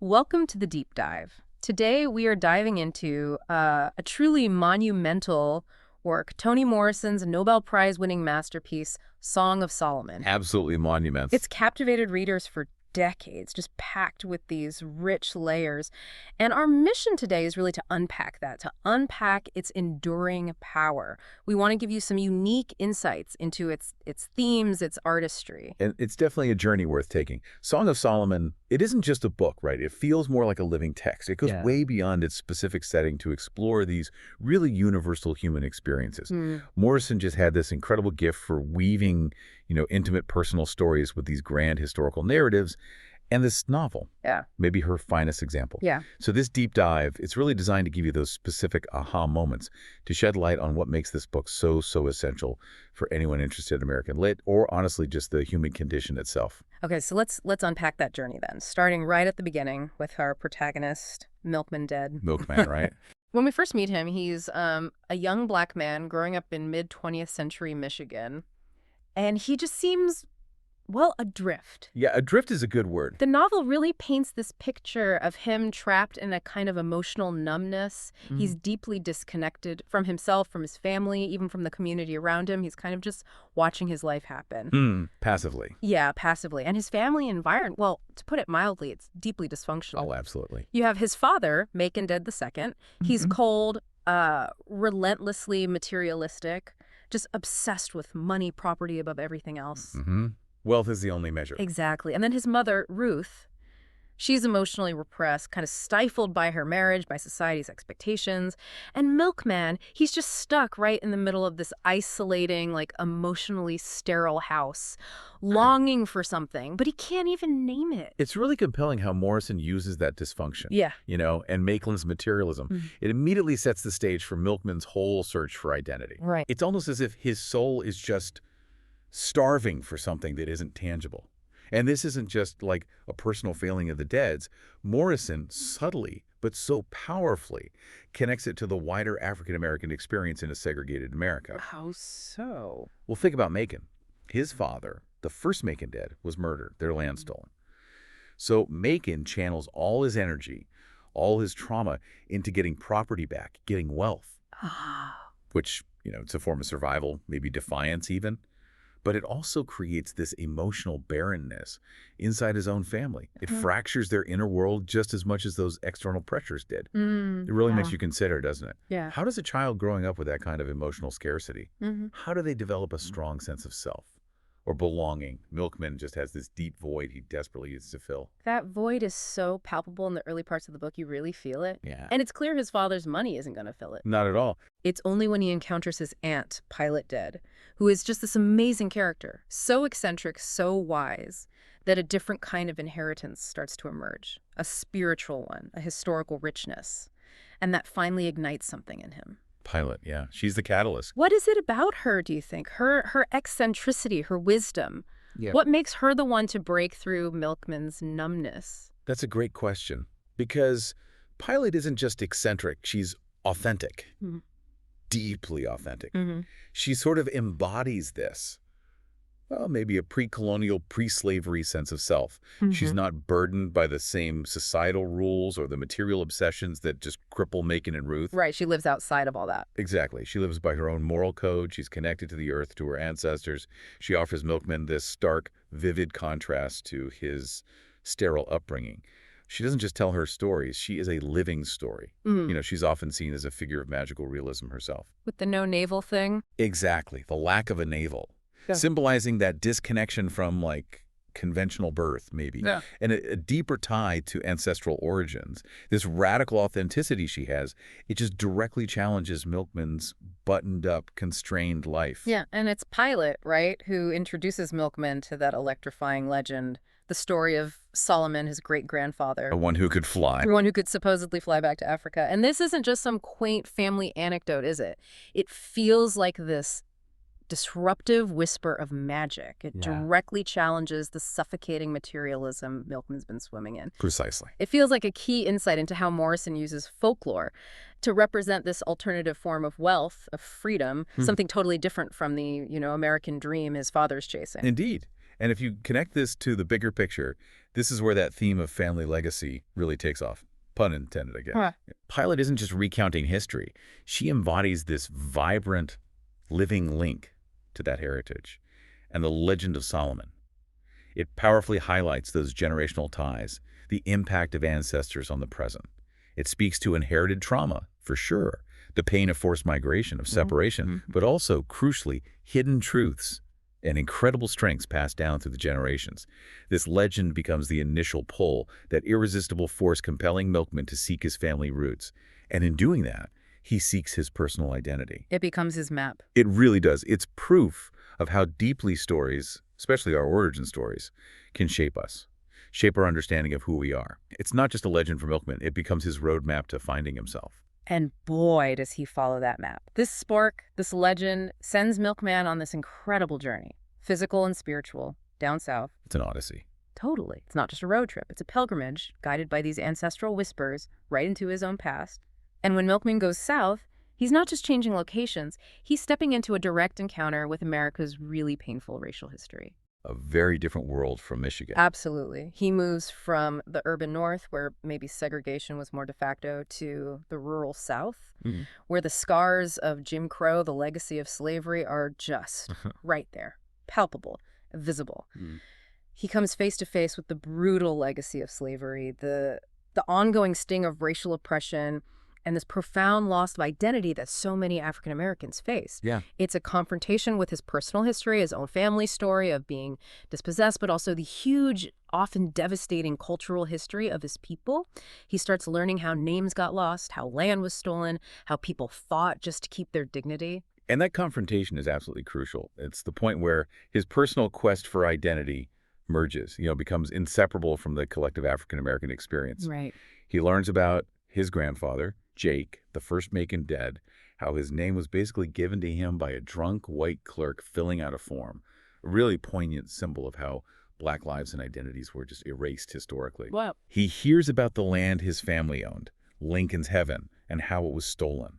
Welcome to the Deep Dive. Today we are diving into a truly monumental work, Toni Morrison's Nobel Prize-winning masterpiece, Song of Solomon. Absolutely monumental. It's captivated readers for decades, just packed with these rich layers. And our mission today is really to unpack that, to unpack its enduring power. We want to give you some unique insights into its themes, its artistry. And it's definitely a journey worth taking. Song of Solomon, it isn't just a book, right? It feels more like a living text. It goes way beyond its specific setting to explore these really universal human experiences. Morrison just had this incredible gift for weaving, intimate personal stories with these grand historical narratives. And this novel, maybe her finest example. So this deep dive, it's really designed to give you those specific aha moments, to shed light on what makes this book so essential for anyone interested in American lit, or honestly just the human condition itself. Okay, so let's unpack that journey then, starting right at the beginning with our protagonist, Milkman Dead. Milkman, right? When we first meet him, he's a young black man growing up in mid-20th century Michigan, and he just seems, well, adrift. Yeah, adrift is a good word. The novel really paints this picture of him trapped in a kind of emotional numbness. He's deeply disconnected from himself, from his family, even from the community around him. He's kind of just watching his life happen. Passively. Yeah, passively. And his family environment, well, to put it mildly, it's deeply dysfunctional. Oh, absolutely. You have his father, Milkman Dead II. He's cold, relentlessly materialistic, just obsessed with money, property above everything else. Wealth is the only measure. Exactly. And then his mother, Ruth, she's emotionally repressed, kind of stifled by her marriage, by society's expectations. And Milkman, he's just stuck right in the middle of this isolating, like emotionally sterile house, longing for something, but he can't even name it. It's really compelling how Morrison uses that dysfunction. And Maitland's materialism. It immediately sets the stage for Milkman's whole search for identity. Right. It's almost as if his soul is just starving for something that isn't tangible. And this isn't just like a personal failing of the Dead's. Morrison subtly, but so powerfully, connects it to the wider African-American experience in a segregated America. How so? Well, think about Macon. His father, the first Milkman Dead, was murdered, their land stolen. So Macon channels all his energy, all his trauma into getting property back, getting wealth, which, it's a form of survival, maybe defiance even. But it also creates this emotional barrenness inside his own family. It fractures their inner world just as much as those external pressures did. It really makes you consider, doesn't it? Yeah. How does a child growing up with that kind of emotional scarcity, how do they develop a strong sense of self or belonging? Milkman just has this deep void he desperately needs to fill. That void is so palpable in the early parts of the book. You really feel it. Yeah. And it's clear his father's money isn't going to fill it. Not at all. It's only when he encounters his aunt, Pilate Dead, who is just this amazing character, so eccentric, so wise, that a different kind of inheritance starts to emerge, a spiritual one, a historical richness, and that finally ignites something in him. Pilate, yeah. She's the catalyst. What is it about her, do you think? Her eccentricity, her wisdom. Yeah. What makes her the one to break through Milkman's numbness? That's a great question, because Pilate isn't just eccentric, she's authentic. Deeply authentic. She sort of embodies this, well, maybe a pre-colonial, pre-slavery sense of self. She's not burdened by the same societal rules or the material obsessions that just cripple Macon and Ruth. Right, she lives outside of all that. Exactly. She lives by her own moral code. She's connected to the earth, to her ancestors. She offers Milkman this stark, vivid contrast to his sterile upbringing. She doesn't just tell her stories. She is a living story. She's often seen as a figure of magical realism herself. With the no navel thing? Exactly. The lack of a navel. Symbolizing that disconnection from, like, conventional birth, maybe. And a deeper tie to ancestral origins. This radical authenticity she has, it just directly challenges Milkman's buttoned-up, constrained life. Yeah, and it's Pilate, right, who introduces Milkman to that electrifying legend, the story of Solomon, his great-grandfather. The one who could fly. The one who could supposedly fly back to Africa. And this isn't just some quaint family anecdote, is it? It feels like this disruptive whisper of magic. It directly challenges the suffocating materialism Milkman's been swimming in. Precisely. It feels like a key insight into how Morrison uses folklore to represent this alternative form of wealth, of freedom, something totally different from the, American dream his father's chasing. Indeed. And if you connect this to the bigger picture, this is where that theme of family legacy really takes off. Pun intended, I guess. Huh. Pilate isn't just recounting history. She embodies this vibrant, living link to that heritage and the legend of Solomon. It powerfully highlights those generational ties, the impact of ancestors on the present. It speaks to inherited trauma, for sure, the pain of forced migration, of separation, but also, crucially, hidden truths and incredible strengths passed down through the generations. This legend becomes the initial pull, that irresistible force compelling Milkman to seek his family roots. And in doing that, he seeks his personal identity. It becomes his map. It really does. It's proof of how deeply stories, especially our origin stories, can shape us, shape our understanding of who we are. It's not just a legend for Milkman. It becomes his roadmap to finding himself. And boy, does he follow that map. This spark, this legend, sends Milkman on this incredible journey, physical and spiritual, down south. It's an odyssey. Totally. It's not just a road trip. It's a pilgrimage guided by these ancestral whispers right into his own past. And when Milkman goes south, he's not just changing locations. He's stepping into a direct encounter with America's really painful racial history. A very different world from Michigan. Absolutely. He moves from the urban north, where maybe segregation was more de facto, to the rural south, where the scars of Jim Crow, the legacy of slavery, are just right there, palpable, visible. He comes face to face with the brutal legacy of slavery, the ongoing sting of racial oppression, and this profound loss of identity that so many African Americans face. Yeah. It's a confrontation with his personal history, his own family story of being dispossessed, but also the huge, often devastating cultural history of his people. He starts learning how names got lost, how land was stolen, how people fought just to keep their dignity. And that confrontation is absolutely crucial. It's the point where his personal quest for identity merges, becomes inseparable from the collective African American experience. Right. He learns about his grandfather, Jake, the first Macon dead, how his name was basically given to him by a drunk white clerk filling out a form. A really poignant symbol of how Black lives and identities were just erased historically. Wow. He hears about the land his family owned, Lincoln's Heaven, and how it was stolen,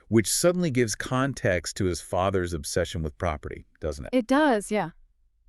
which suddenly gives context to his father's obsession with property, doesn't it? It does, yeah.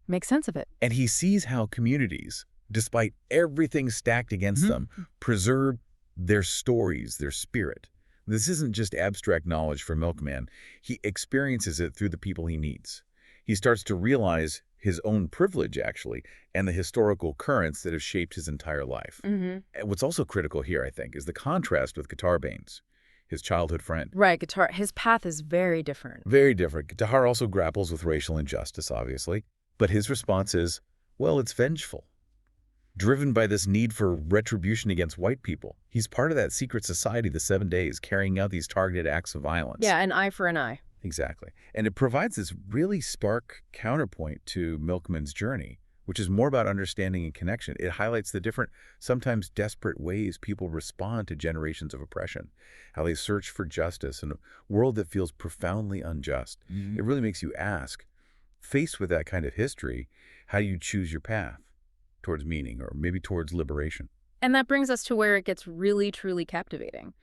Makes sense of it. And he sees how communities, despite everything stacked against them, preserve their stories, their spirit. This isn't just abstract knowledge for Milkman. He experiences it through the people he meets. He starts to realize his own privilege, actually, and the historical currents that have shaped his entire life. And what's also critical here, I think, is the contrast with Guitar Baines, his childhood friend. Right, his path is very different. Very different. Guitar also grapples with racial injustice, obviously, but his response is, well, it's vengeful. Driven by this need for retribution against white people. He's part of that secret society, the 7 Days, carrying out these targeted acts of violence. Yeah, an eye for an eye. Exactly. And it provides this really stark counterpoint to Milkman's journey, which is more about understanding and connection. It highlights the different, sometimes desperate ways people respond to generations of oppression, how they search for justice in a world that feels profoundly unjust. It really makes you ask, faced with that kind of history, how do you choose your path towards meaning, or maybe towards liberation? And that brings us to where it gets really, truly captivating.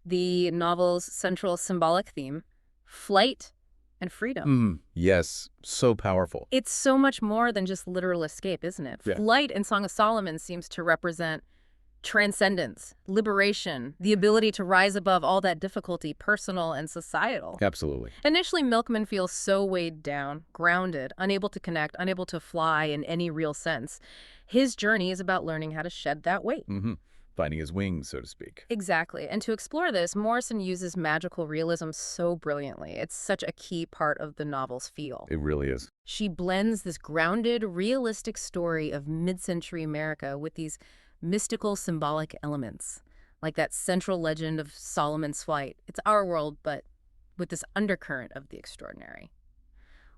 The novel's central symbolic theme, flight and freedom. Yes, so powerful. It's so much more than just literal escape, isn't it? Yeah. Flight in Song of Solomon seems to represent transcendence, liberation, the ability to rise above all that difficulty, personal and societal. Absolutely. Initially, Milkman feels so weighed down, grounded, unable to connect, unable to fly in any real sense. His journey is about learning how to shed that weight. Finding his wings, so to speak. Exactly. And to explore this, Morrison uses magical realism so brilliantly. It's such a key part of the novel's feel. It really is. She blends this grounded, realistic story of mid-century America with these mystical, symbolic elements, like that central legend of Solomon's flight. It's our world, but with this undercurrent of the extraordinary,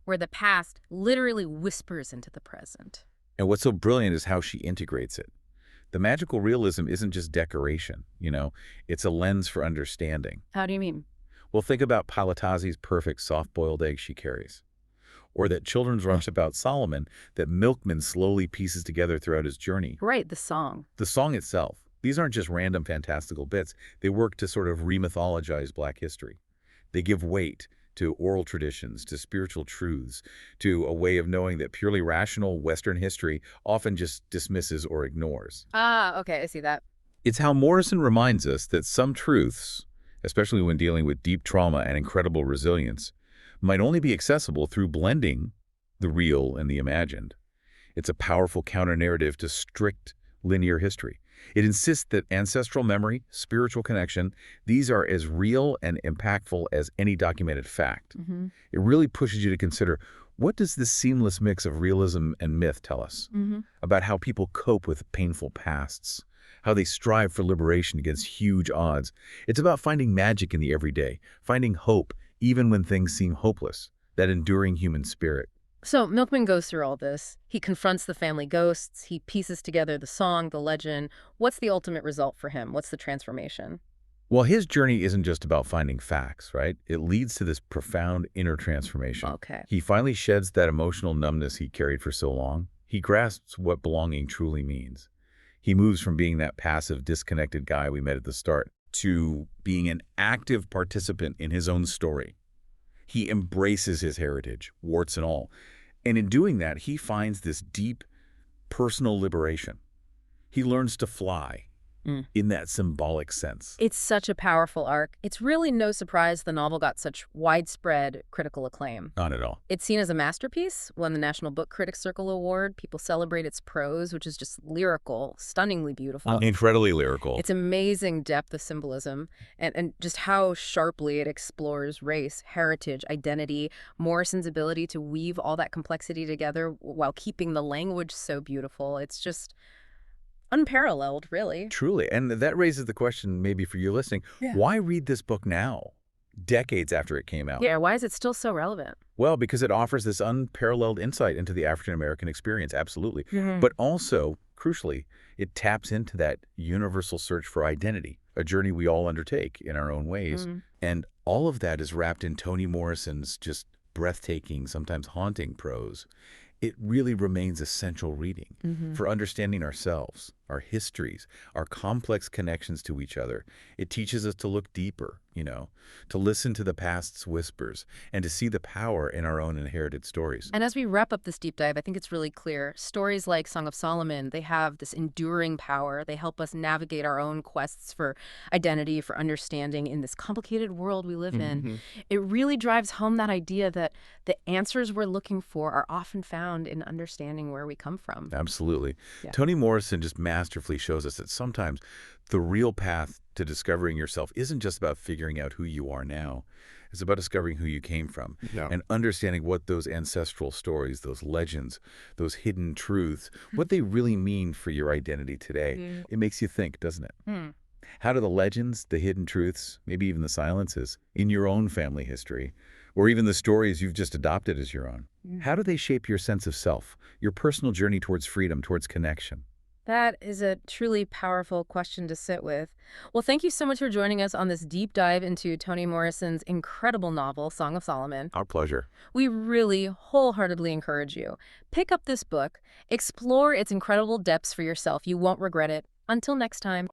where the past literally whispers into the present. And what's so brilliant is how she integrates it. The magical realism isn't just decoration, it's a lens for understanding. How do you mean? Well, think about Palatazzi's perfect soft-boiled egg she carries. Or that children's rush about Solomon that Milkman slowly pieces together throughout his journey. Right, the song. The song itself. These aren't just random fantastical bits. They work to sort of remythologize Black history. They give weight to oral traditions, to spiritual truths, to a way of knowing that purely rational Western history often just dismisses or ignores. Ah, okay, I see that. It's how Morrison reminds us that some truths, especially when dealing with deep trauma and incredible resilience, might only be accessible through blending the real and the imagined. It's a powerful counter-narrative to strict linear history. It insists that ancestral memory, spiritual connection, these are as real and impactful as any documented fact. It really pushes you to consider, what does this seamless mix of realism and myth tell us about how people cope with painful pasts, how they strive for liberation against huge odds? It's about finding magic in the everyday, finding hope even when things seem hopeless, that enduring human spirit. So Milkman goes through all this. He confronts the family ghosts. He pieces together the song, the legend. What's the ultimate result for him? What's the transformation? Well, his journey isn't just about finding facts, right? It leads to this profound inner transformation. Okay. He finally sheds that emotional numbness he carried for so long. He grasps what belonging truly means. He moves from being that passive, disconnected guy we met at the start to being an active participant in his own story. He embraces his heritage, warts and all. And in doing that, he finds this deep personal liberation. He learns to fly in that symbolic sense. It's such a powerful arc. It's really no surprise the novel got such widespread critical acclaim. Not at all. It's seen as a masterpiece, won the National Book Critics Circle Award. People celebrate its prose, which is just lyrical, stunningly beautiful. Incredibly lyrical. It's amazing depth of symbolism and just how sharply it explores race, heritage, identity, Morrison's ability to weave all that complexity together while keeping the language so beautiful. It's just unparalleled, really. Truly. And that raises the question, maybe for you listening, why read this book now, decades after it came out? Yeah, why is it still so relevant? Well, because it offers this unparalleled insight into the African-American experience, absolutely. But also, crucially, it taps into that universal search for identity, a journey we all undertake in our own ways. And all of that is wrapped in Toni Morrison's just breathtaking, sometimes haunting prose. It really remains essential reading for understanding ourselves, our histories, our complex connections to each other. It teaches us to look deeper, to listen to the past's whispers, and to see the power in our own inherited stories. And as we wrap up this deep dive, I think it's really clear. Stories like Song of Solomon, they have this enduring power. They help us navigate our own quests for identity, for understanding in this complicated world we live in. It really drives home that idea that the answers we're looking for are often found in understanding where we come from. Absolutely. Toni Morrison just masterfully shows us that sometimes the real path to discovering yourself isn't just about figuring out who you are now. It's about discovering who you came from and understanding what those ancestral stories, those legends, those hidden truths, what they really mean for your identity today. It makes you think, doesn't it? How do the legends, the hidden truths, maybe even the silences in your own family history, or even the stories you've just adopted as your own, how do they shape your sense of self, your personal journey towards freedom, towards connection? That is a truly powerful question to sit with. Well, thank you so much for joining us on this deep dive into Toni Morrison's incredible novel, Song of Solomon. Our pleasure. We really wholeheartedly encourage you. Pick up this book, explore its incredible depths for yourself. You won't regret it. Until next time.